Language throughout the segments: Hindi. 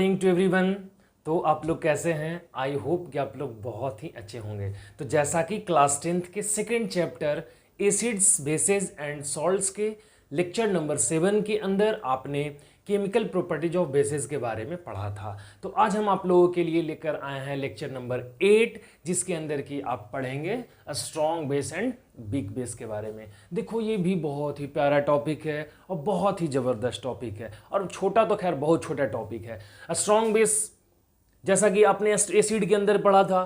Morning to everyone. तो आप लोग कैसे हैं? आई होप कि आप लोग बहुत ही अच्छे होंगे। तो जैसा कि क्लास 10th के second chapter acids bases and salts के लेक्चर नंबर 7 के अंदर आपने केमिकल प्रॉपर्टीज ऑफ बेसेस के बारे में पढ़ा था। तो आज हम आप लोगों के लिए लेकर आए हैं लेक्चर नंबर 8, जिसके अंदर की आप पढ़ेंगे strong base and weak base के बारे में। देखो ये भी बहुत ही प्यारा टॉपिक है और बहुत ही ज़बरदस्त टॉपिक है, और छोटा तो खैर बहुत छोटा टॉपिक है। स्ट्रॉन्ग बेस जैसा कि आपने एसिड के अंदर पढ़ा था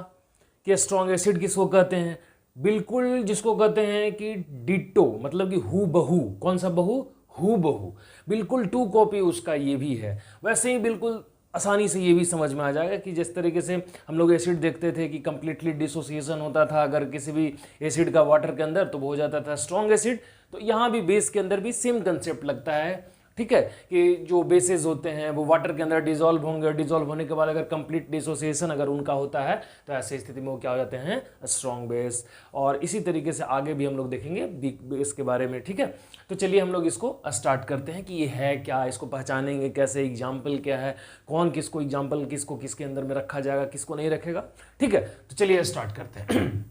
कि स्ट्रॉन्ग एसिड किसको कहते हैं, बिल्कुल जिसको कहते हैं कि डिटो, मतलब कि हु बहू। कौन सा बहू? हु बहू, बिल्कुल टू कॉपी उसका ये भी है। वैसे ही बिल्कुल आसानी से ये भी समझ में आ जाएगा कि जिस तरीके से हम लोग एसिड देखते थे कि कंप्लीटली डिसोसिएशन होता था अगर किसी भी एसिड का वाटर के अंदर, तो वो हो जाता था स्ट्रॉन्ग एसिड। तो यहाँ भी बेस के अंदर भी सेम कंसेप्ट लगता है, ठीक है, कि जो बेसेस होते हैं वो वाटर के अंदर डिसॉल्व होंगे, डिसॉल्व होने के बाद अगर कंप्लीट डिसोसिएशन अगर उनका होता है तो ऐसी स्थिति में वो क्या हो जाते हैं? Strong base. और इसी तरीके से आगे भी हम लोग देखेंगे वीक बेस के बारे में, ठीक है। तो चलिए हम लोग इसको स्टार्ट करते हैं कि ये है क्या, इसको पहचानेंगे कैसे, एग्जाम्पल क्या है, कौन किसको एग्जाम्पल किसको किसके अंदर में रखा जाएगा, किसको नहीं रखेगा, ठीक है। तो चलिए स्टार्ट करते हैं।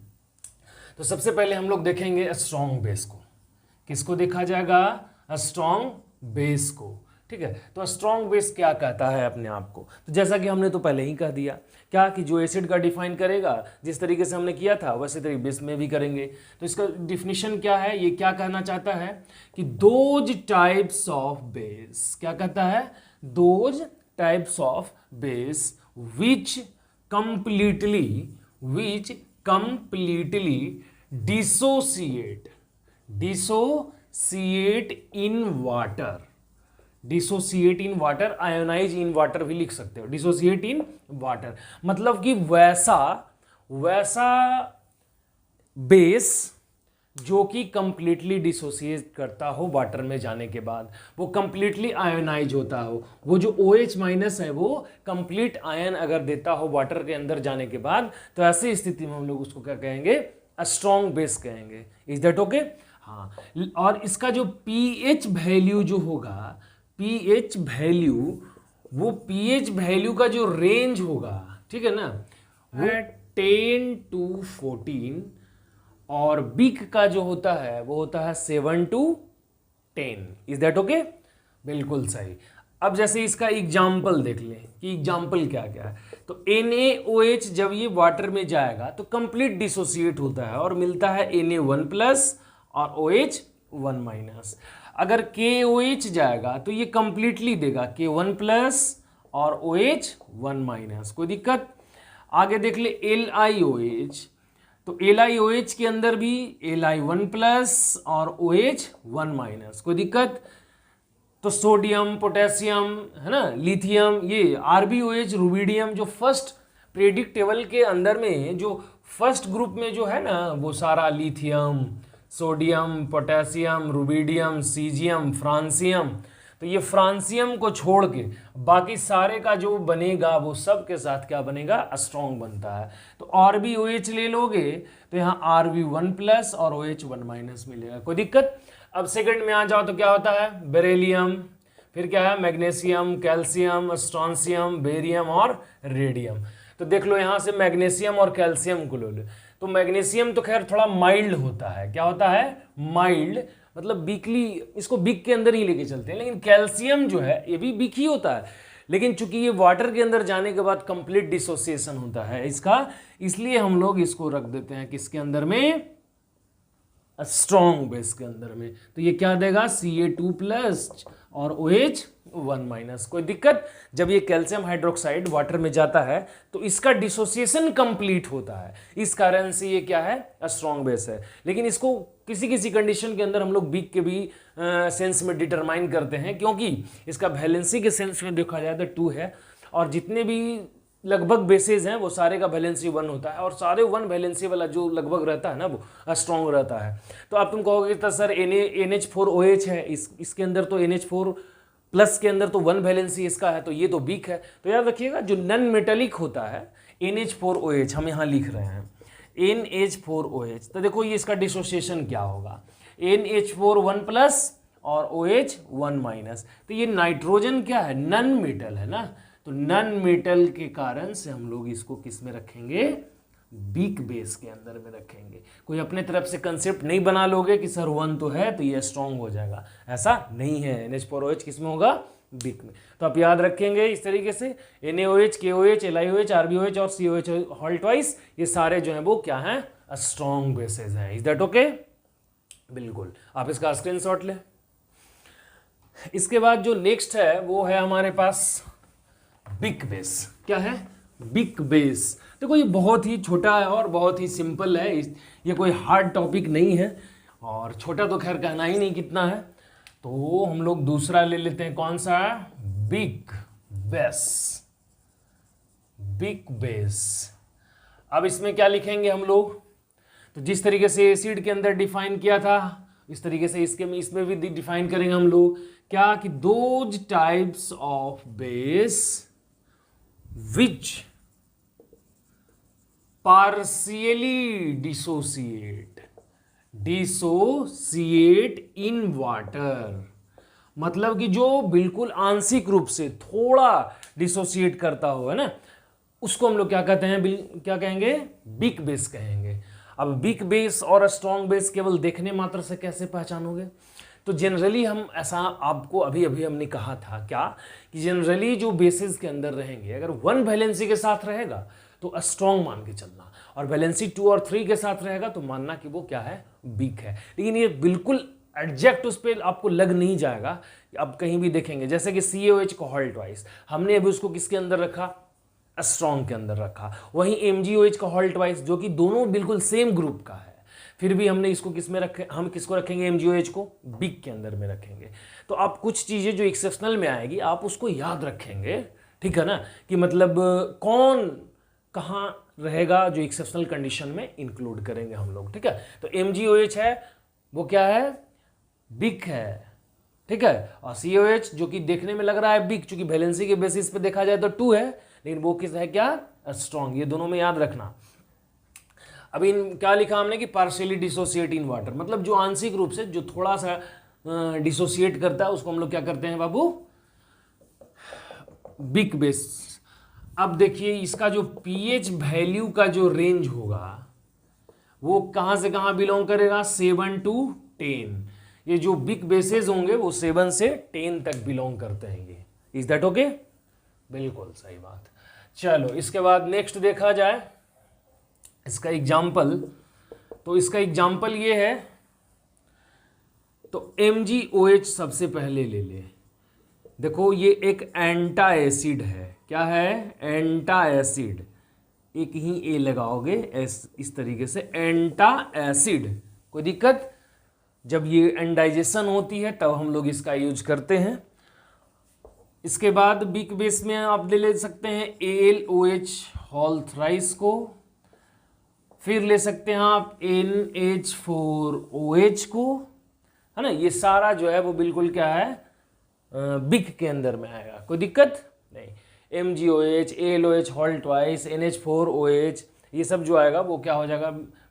तो सबसे पहले हम लोग देखेंगे स्ट्रॉन्ग बेस को। किसको देखा जाएगा? स्ट्रॉन्ग बेस को, ठीक है। तो स्ट्रॉन्ग बेस क्या कहता है अपने आप को? तो जैसा कि हमने तो पहले ही कह दिया क्या कि जो एसिड का डिफाइन करेगा, जिस तरीके से हमने किया था वैसे तरीके बेस में भी करेंगे। तो इसका डिफिनीशन क्या है? ये क्या कहना चाहता है कि दोज टाइप्स ऑफ बेस, क्या कहता है? Those types of base which completely dissociate in water, ionize in water भी लिख सकते हो। डिसोसिएट इन वाटर मतलब कि वैसा बेस जो कि कंप्लीटली डिसोसिएट करता हो वाटर में जाने के बाद, वो कंप्लीटली आयोनाइज होता हो। वो जो OH माइनस है वो कंप्लीट आयन अगर देता हो वाटर के अंदर जाने के बाद, तो ऐसी स्थिति में हम लोग उसको क्या कहेंगे? स्ट्रॉन्ग बेस कहेंगे। Is that okay? हाँ। और इसका जो pH वैल्यू जो होगा, pH वैल्यू का जो रेंज होगा, ठीक है ना, वो 10 to 14, और बिक का जो होता है वो होता है 7 to 10। Is that okay? बिल्कुल सही। अब जैसे इसका एग्जाम्पल देख लें कि एग्जाम्पल क्या क्या है। तो NaOH जब ये वाटर में जाएगा तो कंप्लीट डिसोसिएट होता है और मिलता है Na1+ और OH1-। अगर KOH जाएगा तो ये कंप्लीटली देगा K1+ और OH1-। कोई दिक्कत? आगे देख ले LiOH, तो LiOH के अंदर भी Li1+ और OH1-। कोई दिक्कत? तो सोडियम, पोटेशियम, है ना, लिथियम, ये RbOH, रुबिडियम, जो फर्स्ट पीरियोडिक टेबल के अंदर में जो फर्स्ट ग्रुप में जो है ना, वो सारा lithium, sodium, potassium, rubidium, caesium, francium. तो ये फ्रांसियम को छोड़ के बाकी सारे का जो बनेगा वो सब के साथ क्या बनेगा? स्ट्रॉन्ग बनता है। तो RbOH ले लोगे तो यहाँ Rb1+ और OH1- मिलेगा। कोई दिक्कत? अब सेकंड में आ जाओ तो क्या होता है? बेरिलियम, फिर क्या है? मैग्नीशियम, कैल्शियम, स्ट्रोंशियम, बेरियम और रेडियम। तो देख लो यहाँ से मैग्नीशियम और कैल्शियम को लो। तो मैग्नीशियम तो खैर थोड़ा माइल्ड होता है। क्या होता है? माइल्ड, मतलब बीकली, इसको बीक के अंदर ही लेके चलते हैं। लेकिन कैल्शियम जो है ये भी बीक ही होता है, लेकिन चूंकि ये वाटर के अंदर जाने के बाद कंप्लीट डिसोसिएशन होता है इसका, इसलिए हम लोग इसको रख देते हैं किसके अंदर में? स्ट्रॉन्ग बेस के अंदर में। तो ये क्या देगा? Ca2+ और OH1-। कोई दिक्कत? जब ये कैल्शियम हाइड्रोक्साइड वाटर में जाता है तो इसका डिसोसिएशन कंप्लीट होता है, इस कारण से ये क्या है? स्ट्रॉन्ग बेस है। लेकिन इसको किसी किसी कंडीशन के अंदर हम लोग वीक के भी सेंस में डिटरमाइन करते हैं, क्योंकि इसका वैलेंसी के सेंस में देखा जाए तो 2 है, और जितने भी लगभग बेसेस हैं वो सारे का वैलेंसी 1 होता है, और सारे 1 वैलेंसी वाला जो लगभग रहता है ना वो स्ट्रॉन्ग रहता है। तो आप तुम कहोगे तो सर NH4OH है, इसके अंदर तो NH4+ के अंदर तो 1 वैलेंसी इसका है, तो ये तो वीक है। तो याद रखिएगा जो नॉन मेटेलिक होता है NH4OH, हम यहाँ लिख रहे हैं NH4OH, तो देखो ये इसका डिसोसिएशन क्या होगा? NH4 1+ और OH 1-। तो ये नाइट्रोजन क्या है? नॉन मेटल है ना, तो नॉन मेटल के कारण से हम लोग इसको किस में रखेंगे, वीक बेस के अंदर में रखेंगे। कोई अपने तरफ से कंसेप्ट नहीं बना लोगे कि सर 1 तो है तो ये स्ट्रॉन्ग हो जाएगा, ऐसा नहीं है। NH4OH किस में होगा, वीक में। तो आप याद रखेंगे इस तरीके से NaOH, KOH, LiOH, RbOH और COH होल ट्वाइस, ये सारे जो हैं वो क्या हैं, स्ट्रॉन्ग बेसेस हैं। Is that okay? बिल्कुल, आप इसका स्क्रीनशॉट लें। इसके बाद जो नेक्स्ट है वो है हमारे पास वीक बेस। क्या है, वीक बेस। देखो ये बहुत ही छोटा है और बहुत ही सिंपल है, ये कोई हार्ड टॉपिक नहीं है, और छोटा तो खैर कहना ही नहीं कितना है। तो हम लोग दूसरा ले लेते हैं, कौन सा, वीक बेस। Weak base. अब इसमें क्या लिखेंगे हम लोग, तो जिस तरीके से एसिड के अंदर डिफाइन किया था इस तरीके से इसमें भी डिफाइन करेंगे हम लोग, क्या कि those types of base which partially dissociate in water. मतलब कि जो बिल्कुल आंशिक रूप से थोड़ा डिसोसिएट करता हो, है ना, उसको हम लोग क्या कहते हैं, क्या कहेंगे, वीक बेस कहेंगे। अब वीक बेस और स्ट्रॉन्ग बेस केवल देखने मात्र से कैसे पहचानोगे, तो जनरली हम ऐसा आपको अभी हमने कहा था क्या, कि जनरली जो बेसिस के अंदर रहेंगे, अगर 1 वैलेंसी के साथ रहेगा तो स्ट्रॉन्ग मान के चलना, और वैलेंसी 2 और 3 के साथ रहेगा तो मानना कि वो क्या है, वीक है। लेकिन ये बिल्कुल एग्जैक्ट उस पर आपको लग नहीं जाएगा। अब कहीं भी देखेंगे जैसे कि COH को होल ट्वाइस, हमने अभी उसको किसके अंदर रखा, स्ट्रॉन्ग के अंदर रखा। वहीं MgOH का होल ट्वाइस जो कि दोनों बिल्कुल सेम ग्रुप का है, फिर भी हमने इसको किस में रखे, हम किसको रखेंगे, MgOH को वीक के अंदर में रखेंगे। तो आप कुछ चीज़ें जो एक्सेप्शनल में आएगी आप उसको याद रखेंगे, ठीक है ना, कि मतलब कौन कहाँ रहेगा जो एक्सेप्शनल कंडीशन में इंक्लूड करेंगे हम लोग, ठीक है। तो MgOH है वो क्या है, वीक है, ठीक है, और COH जो कि देखने में लग रहा है वीक, चूंकि वैलेंसी के बेसिस पे देखा जाए तो 2 है, लेकिन वो किस है, क्या, स्ट्रॉन्ग। ये दोनों में याद रखना। अभी क्या लिखा हमने कि पार्शियली डिसोसिएट इन वाटर, मतलब जो आंशिक रूप से जो थोड़ा सा डिसोसिएट करता है उसको हम लोग क्या करते हैं बाबू, वीक बेस। अब देखिए इसका जो pH वैल्यू का जो रेंज होगा वो कहां से कहां बिलोंग करेगा, 7 to 10। ये जो वीक बेसेस होंगे वो 7 से 10 तक बिलोंग करते हैं ये। Is that okay? बिल्कुल सही बात। चलो इसके बाद नेक्स्ट देखा जाए इसका एग्जाम्पल। तो इसका एग्जाम्पल ये है, तो MgOH सबसे पहले ले ले। देखो ये एक एंटा एसिड है, क्या है, एंटा एसिड, एक ही ए लगाओगे इस तरीके से, एंटा एसिड। कोई दिक्कत? जब ये एंडाइजेशन होती है तब हम लोग इसका यूज करते हैं। इसके बाद वीक बेस में आप ले सकते हैं AlOH होल थ्राइस को, फिर ले सकते हैं आप NH4OH को, है ना। ये सारा जो है वो बिल्कुल क्या है, वीक के अंदर में आएगा, कोई दिक्कत नहीं। MgOH, AlOH whole twice, NH4OH, ये सब जो आएगा वो क्या हो जाएगा,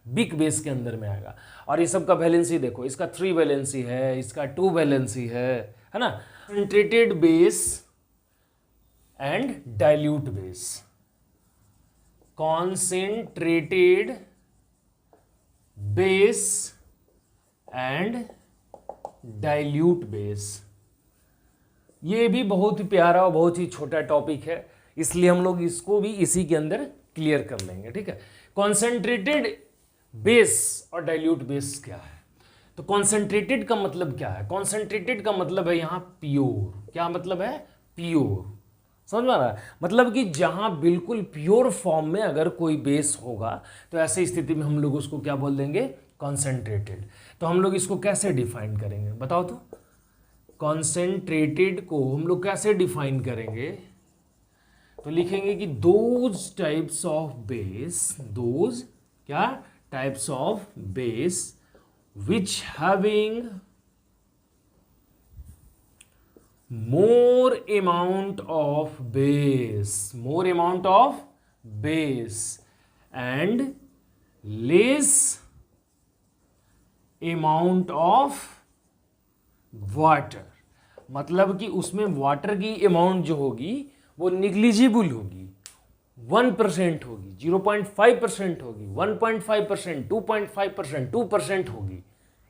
वीक बेस के अंदर में आएगा। और ये सब का वैलेंसी देखो, इसका 3 वैलेंसी है, इसका 2 वैलेंसी है ना। Concentrated base and dilute base, concentrated base and dilute base. ये भी बहुत ही प्यारा और बहुत ही छोटा टॉपिक है, इसलिए हम लोग इसको भी इसी के अंदर क्लियर कर लेंगे, ठीक है। कॉन्सेंट्रेटेड बेस और डाइल्यूट बेस क्या है, तो कॉन्सेंट्रेटेड का मतलब क्या है, कॉन्सेंट्रेटेड का मतलब है यहां प्योर। क्या मतलब है, प्योर। समझ में आ रहा है, मतलब कि जहां बिल्कुल प्योर फॉर्म में अगर कोई बेस होगा तो ऐसी स्थिति में हम लोग उसको क्या बोल देंगे, कॉन्सेंट्रेटेड। तो हम लोग इसको कैसे डिफाइन करेंगे बताओ तो, कॉन्सेंट्रेटेड को हम लोग कैसे डिफाइन करेंगे, तो लिखेंगे कि those types of base, those क्या types of base which having more amount of base and less amount of water, मतलब कि उसमें वाटर की अमाउंट जो होगी वो निग्लिजिबल होगी, 1% होगी, 0.5% होगी, 1.5%, 2.5%, 2% होगी।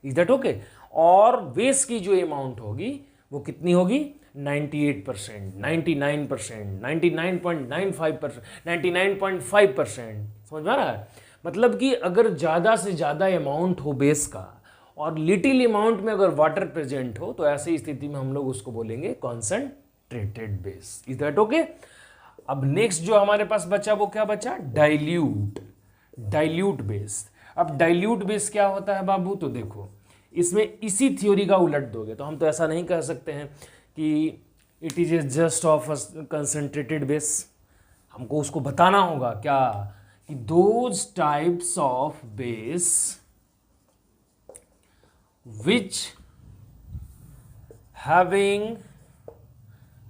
Is that okay? और बेस की जो अमाउंट होगी वो कितनी होगी? 98%, 99%, 99.95%, 99.5%। समझ में आ रहा है? मतलब कि अगर ज़्यादा से ज़्यादा अमाउंट हो बेस का और लिटिल अमाउंट में अगर वाटर प्रेजेंट हो तो ऐसी स्थिति में हम लोग उसको बोलेंगे concentrated base. Is that okay? अब नेक्स्ट जो हमारे पास बचा वो क्या बचा? डाइल्यूट। Dilute base. अब डाइल्यूट बेस क्या होता है बाबू? तो देखो, इसमें इसी थ्योरी का उलट दोगे तो हम तो ऐसा नहीं कह सकते हैं कि it is just of concentrated base. हमको उसको बताना होगा क्या कि those types of base which having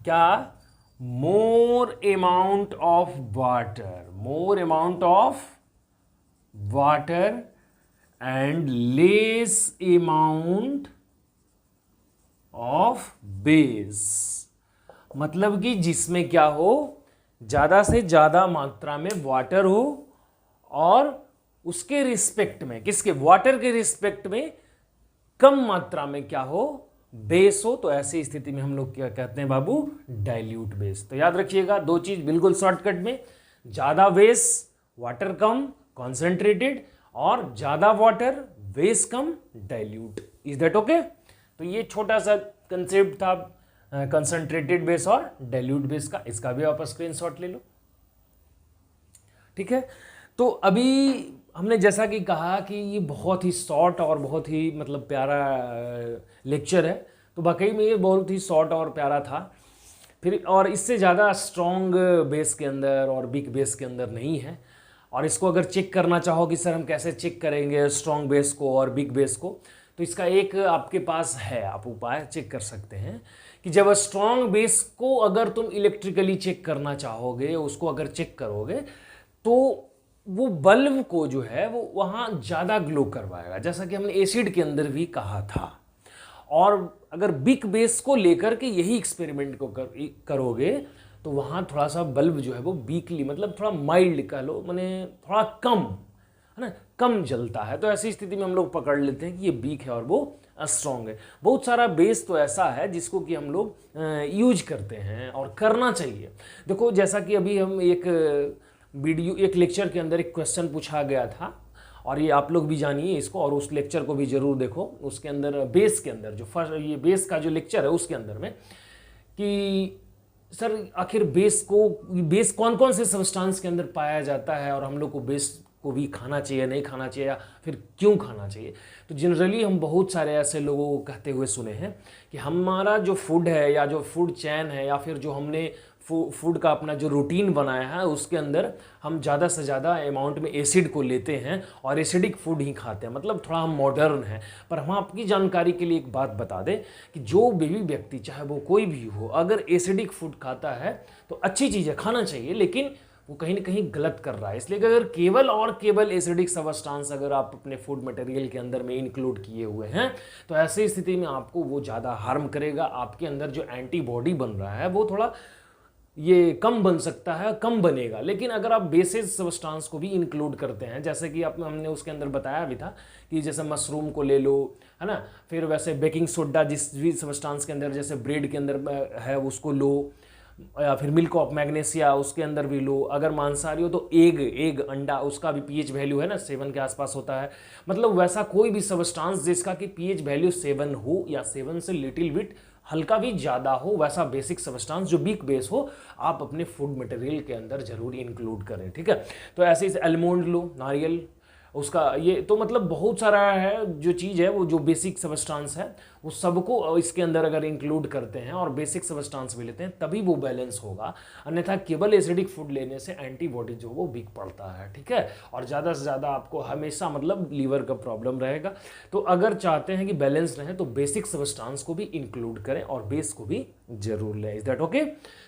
क्या? More amount of water, more amount of water and less amount of base। मतलब कि जिसमें क्या हो, ज़्यादा से ज़्यादा मात्रा में वाटर हो और उसके रिस्पेक्ट में, किसके? वाटर के रिस्पेक्ट में कम मात्रा में क्या हो? बेस हो। तो ऐसी स्थिति में हम लोग क्या कहते हैं बाबू? Dilute base. तो याद रखिएगा दो चीज़ बिल्कुल शॉर्टकट में, ज़्यादा बेस वाटर कम कॉन्सेंट्रेटेड, और ज़्यादा water base come dilute. Is that okay? तो ये छोटा सा कंसेप्ट था कंसंट्रेटेड बेस और डाइल्यूट बेस का। इसका भी आप स्क्रीनशॉट ले लो, ठीक है? तो अभी हमने जैसा कि कहा कि ये बहुत ही शॉर्ट और बहुत ही मतलब प्यारा लेक्चर है, तो वाकई में ये बहुत ही शॉर्ट और प्यारा था। फिर और इससे ज़्यादा स्ट्रॉन्ग बेस के अंदर और बिग बेस के अंदर नहीं है। और इसको अगर चेक करना चाहो कि सर हम कैसे चेक करेंगे स्ट्रॉन्ग बेस को और बिग बेस को, तो इसका एक आपके पास है, आप उपाय चेक कर सकते हैं कि जब स्ट्रॉन्ग बेस को अगर तुम इलेक्ट्रिकली चेक करना चाहोगे, उसको अगर चेक करोगे तो वो बल्ब को जो है वो वहाँ ज़्यादा ग्लो करवाएगा, जैसा कि हमने एसिड के अंदर भी कहा था। और अगर बिग बेस को लेकर के यही एक्सपेरिमेंट को करोगे तो वहाँ थोड़ा सा बल्ब जो है वो वीकली, मतलब थोड़ा माइल्ड कह लो, माने थोड़ा कम, है ना, कम जलता है। तो ऐसी स्थिति में हम लोग पकड़ लेते हैं कि ये वीक है और वो स्ट्रॉन्ग है। बहुत सारा बेस तो ऐसा है जिसको कि हम लोग यूज करते हैं और करना चाहिए। देखो, जैसा कि अभी हम एक वीडियो, एक लेक्चर के अंदर एक क्वेश्चन पूछा गया था, और ये आप लोग भी जानिए इसको, और उस लेक्चर को भी जरूर देखो। उसके अंदर बेस के अंदर जो फर्स्ट ये बेस का जो लेक्चर है उसके अंदर में कि सर आखिर बेस कौन कौन से सब्सटेंस के अंदर पाया जाता है और हम लोग को बेस को भी खाना चाहिए, नहीं खाना चाहिए, या फिर क्यों खाना चाहिए। तो जनरली हम बहुत सारे ऐसे लोगों को कहते हुए सुने हैं कि हमारा जो फूड है या जो फूड चैन है या फिर जो हमने फूड का अपना जो रूटीन बनाया है उसके अंदर हम ज़्यादा से ज़्यादा अमाउंट में एसिड को लेते हैं और एसिडिक फूड ही खाते हैं, मतलब थोड़ा हम मॉडर्न हैं। पर हम आपकी जानकारी के लिए एक बात बता दें कि जो भी व्यक्ति, चाहे वो कोई भी हो, अगर एसिडिक फूड खाता है तो अच्छी चीज़ है, खाना चाहिए, लेकिन वो कहीं ना कहीं गलत कर रहा है। इसलिए कि अगर केवल और केवल एसिडिक सब्सटेंस अगर आप अपने फूड मटेरियल के अंदर में इंक्लूड किए हुए हैं तो ऐसी स्थिति में आपको वो ज़्यादा हार्म करेगा। आपके अंदर जो एंटीबॉडी बन रहा है वो थोड़ा ये कम बन सकता है, कम बनेगा। लेकिन अगर आप बेसिक सब्सटेंस को भी इंक्लूड करते हैं, जैसे कि आप हमने उसके अंदर बताया भी था कि जैसे मशरूम को ले लो, है ना, फिर वैसे बेकिंग सोडा जिस भी सब्सटेंस के अंदर, जैसे ब्रेड के अंदर है उसको लो, या फिर मिल्क ऑफ मैग्नीशिया उसके अंदर भी लो। अगर मांसाहारी हो तो एग अंडा, उसका भी पीएच वैल्यू है ना 7 के आसपास होता है। मतलब वैसा कोई भी सब्सटेंस जिसका कि पीएच वैल्यू 7 हो या 7 से लिटिल बिट हल्का भी ज़्यादा हो, वैसा बेसिक सब्सटेंस जो बिग बेस हो आप अपने फूड मटेरियल के अंदर जरूर इंक्लूड करें, ठीक है। तो ऐसे ही आलमंड लो, नारियल, उसका ये तो मतलब बहुत सारा है जो चीज़ है वो जो बेसिक सब्सटेंस है वो सबको इसके अंदर अगर इंक्लूड करते हैं और बेसिक सब्सटेंस भी लेते हैं तभी वो बैलेंस होगा। अन्यथा केवल एसिडिक फूड लेने से एंटीबॉडी जो वो वीक पड़ता है, ठीक है, और ज़्यादा से ज़्यादा आपको हमेशा मतलब लीवर का प्रॉब्लम रहेगा। तो अगर चाहते हैं कि बैलेंस रहे तो बेसिक सब्सटेंस को भी इंक्लूड करें और बेस को भी जरूर लें। Is that okay?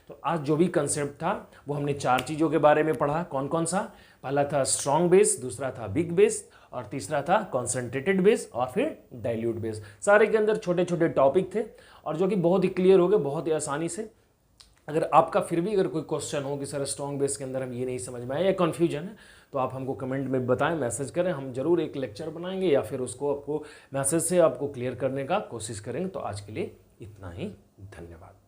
तो आज जो भी कंसेप्ट था वो हमने 4 चीज़ों के बारे में पढ़ा। कौन कौन सा? पहला था स्ट्रॉन्ग बेस, दूसरा था बिग बेस, और तीसरा था कॉन्सेंट्रेटेड बेस, और फिर डाइल्यूट बेस। सारे के अंदर छोटे छोटे टॉपिक थे और जो कि बहुत ही क्लियर हो गए बहुत ही आसानी से। अगर आपका फिर भी अगर कोई क्वेश्चन हो कि सर स्ट्रॉन्ग बेस के अंदर हम ये नहीं समझ में आया या कन्फ्यूजन है, तो आप हमको कमेंट में बताएं, मैसेज करें, हम जरूर एक लेक्चर बनाएंगे या फिर उसको आपको मैसेज से आपको क्लियर करने का कोशिश करेंगे। तो आज के लिए इतना ही, धन्यवाद।